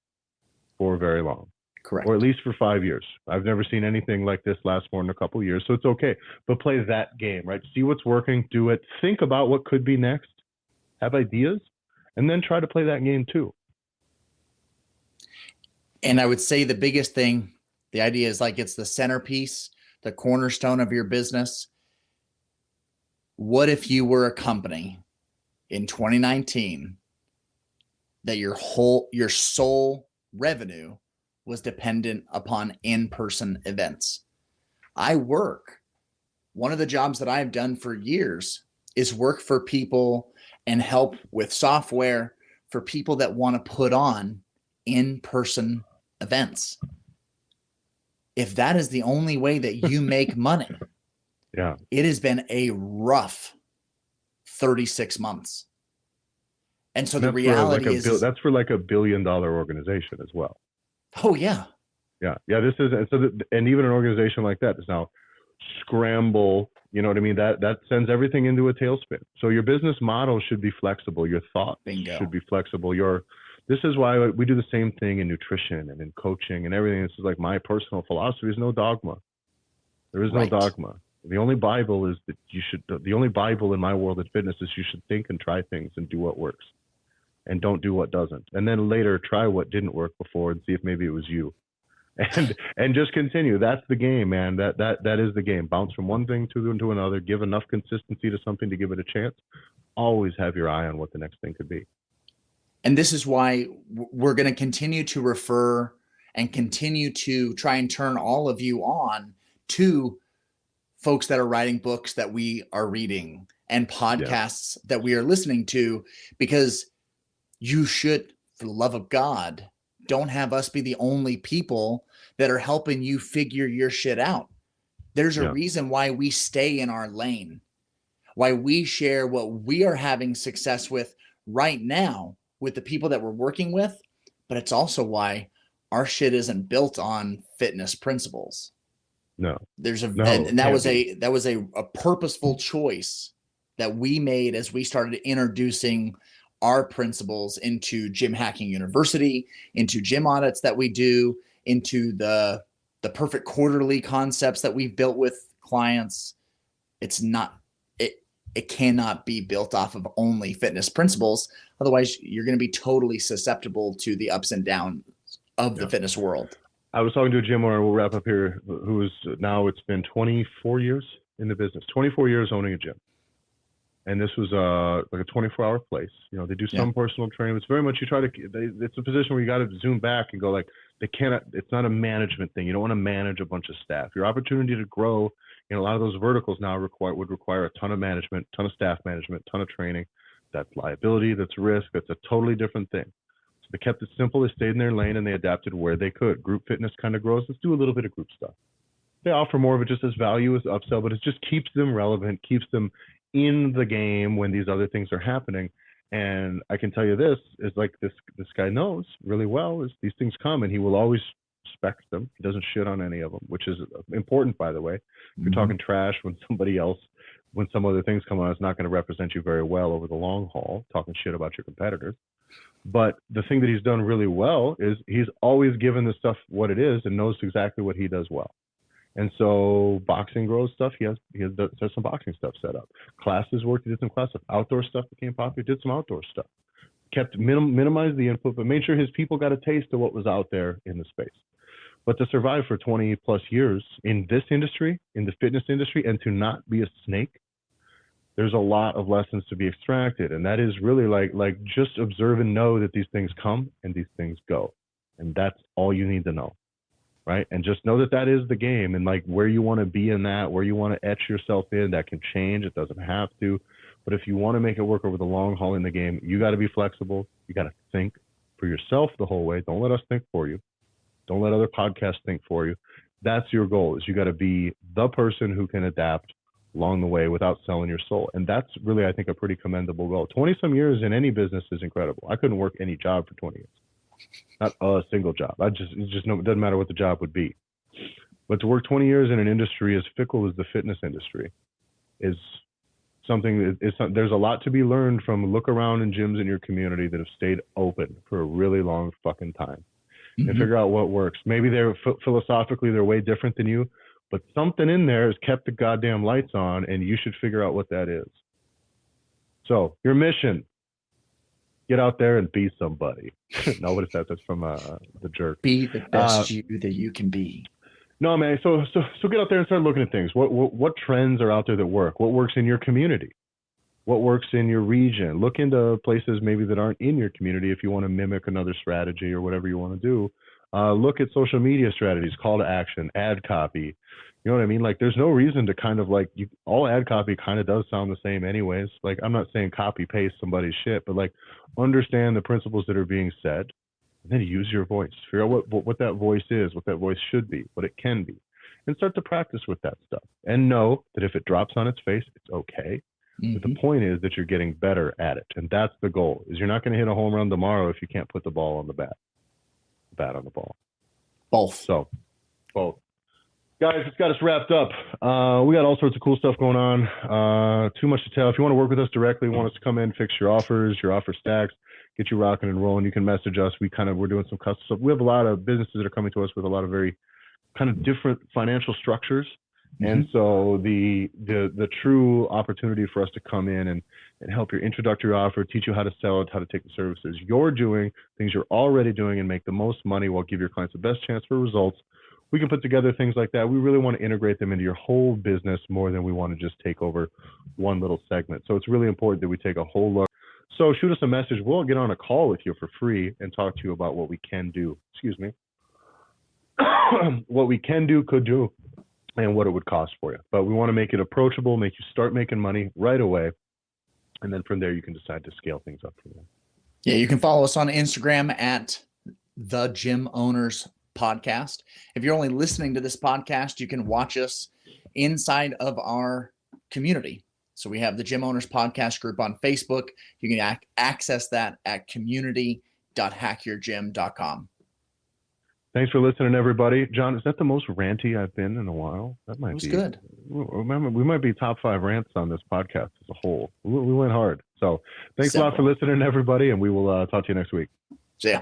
for very long. Correct. Or at least for 5 years. I've never seen anything like this last more than a couple of years. So it's okay. But play that game, right? See what's working, do it. Think about what could be next. Have ideas. And then try to play that game too. And I would say the biggest thing, the idea is like it's the centerpiece, the cornerstone of your business. What if you were a company in 2019 that your sole revenue was dependent upon in-person events? One of the jobs that I've done for years is work for people and help with software for people that want to put on in-person events. If that is the only way that you make money, it has been a rough 36 months. And so the reality is that's for like a $1 billion organization as well. Oh yeah. Yeah. This is and even an organization like that is now scramble. You know what I mean? That sends everything into a tailspin. So your business model should be flexible. Your thoughts should be flexible. This is why we do the same thing in nutrition and in coaching and everything. This is like my personal philosophy is no dogma. There is no dogma. The only Bible is that the only Bible in my world of fitness is you should think and try things and do what works. And don't do what doesn't. And then later try what didn't work before and see if maybe it was you. And just continue. That's the game, man. That is the game. Bounce from one thing to another. Give enough consistency to something to give it a chance. Always have your eye on what the next thing could be. And this is why we're going to continue to refer and continue to try and turn all of you on to folks that are writing books that we are reading and podcasts that we are listening to, because you should, for the love of God, don't have us be the only people that are helping you figure your shit out. There's a reason why we stay in our lane, why we share what we are having success with right now with the people that we're working with, but it's also why our shit isn't built on fitness principles. That was a purposeful choice that we made as we started introducing our principles into Gym Hacking University, into gym audits that we do, into the perfect quarterly concepts that we've built with clients. It's not, it cannot be built off of only fitness principles. Otherwise, you're going to be totally susceptible to the ups and downs of the fitness world. I was talking to a gym owner, we'll wrap up here, who is now, it's been 24 years in the business, 24 years owning a gym. And this was like a 24-hour place. You know, they do some personal training. It's very much, it's a position where you got to zoom back and go like, it's not a management thing. You don't want to manage a bunch of staff. Your opportunity to grow in a lot of those verticals now would require a ton of management, ton of staff management, ton of training. That's liability, that's risk, that's a totally different thing. So they kept it simple. They stayed in their lane and they adapted where they could. Group fitness kind of grows. Let's do a little bit of group stuff. They offer more of it just as value as upsell, but it just keeps them relevant, keeps them in the game when these other things are happening. And I can tell you this is like this guy knows really well is these things come and he will always spec them. He doesn't shit on any of them, which is important, by the way. If you're talking trash when some other things come on, it's not going to represent you very well over the long haul, talking shit about your competitors. But the thing that he's done really well is he's always given the stuff what it is and knows exactly what he does well. And so boxing grows stuff. He has some boxing stuff set up. Classes worked. He did some class stuff. Outdoor stuff became popular. Did some outdoor stuff. Kept minimized the input, but made sure his people got a taste of what was out there in the space. But to survive for 20 plus years in this industry, in the fitness industry, and to not be a snake, there's a lot of lessons to be extracted. And that is really like just observe and know that these things come and these things go. And that's all you need to know. Right. And just know that is the game, and like where you want to be in that, where you want to etch yourself in, that can change. It doesn't have to. But if you want to make it work over the long haul in the game, you got to be flexible. You got to think for yourself the whole way. Don't let us think for you. Don't let other podcasts think for you. That's your goal, is you got to be the person who can adapt along the way without selling your soul. And that's really, I think, a pretty commendable goal. 20 some years in any business is incredible. I couldn't work any job for 20 years. Not a single job. It doesn't matter what the job would be. But to work 20 years in an industry as fickle as the fitness industry is something there's a lot to be learned from. Look around in gyms in your community that have stayed open for a really long fucking time and figure out what works. Maybe they're philosophically, they're way different than you, but something in there has kept the goddamn lights on, and you should figure out what that is. So your mission, get out there and be somebody. No, what is that? That's from The Jerk. Be the best you that you can be. No, man. So get out there and start looking at things. What trends are out there that work? What works in your community? What works in your region? Look into places maybe that aren't in your community if you want to mimic another strategy or whatever you want to do. Look at social media strategies, call to action, ad copy. You know what I mean? Like, there's no reason to kind of all ad copy kind of does sound the same anyways. Like, I'm not saying copy paste somebody's shit, but like understand the principles that are being said, and then use your voice. Figure out what that voice is, what that voice should be, what it can be, and start to practice with that stuff. And know that if it drops on its face, it's okay. But the point is that you're getting better at it. And that's the goal, is you're not going to hit a home run tomorrow if you can't put the ball on the bat on the ball. Both. So, both. Guys, it's got us wrapped up. We got all sorts of cool stuff going on. Too much to tell. If you want to work with us directly, want us to come in, fix your offers, your offer stacks, get you rocking and rolling, you can message us. We're doing some custom stuff. We have a lot of businesses that are coming to us with a lot of very kind of different financial structures. And so the true opportunity for us to come in and help your introductory offer, teach you how to sell it, how to take the services you're doing, things you're already doing, and make the most money while give your clients the best chance for results. We can put together things like that. We really want to integrate them into your whole business more than we want to just take over one little segment. So it's really important that we take a whole look. So shoot us a message. We'll get on a call with you for free and talk to you about what we can do. Excuse me. What we can do, could do, and what it would cost for you. But we want to make it approachable, make you start making money right away. And then from there, you can decide to scale things up from there. Yeah, you can follow us on Instagram at The Gym Owners Podcast. If you're only listening to this podcast, you can watch us inside of our community. So we have the Gym Owners Podcast group on Facebook. You can access that at community.hackyourgym.com. Thanks for listening, everybody. John, is that the most ranty I've been in a while? That might be good. Remember, we might be top 5 rants on this podcast as a whole. We went hard. So thanks a lot for listening, everybody, and we will talk to you next week. See ya.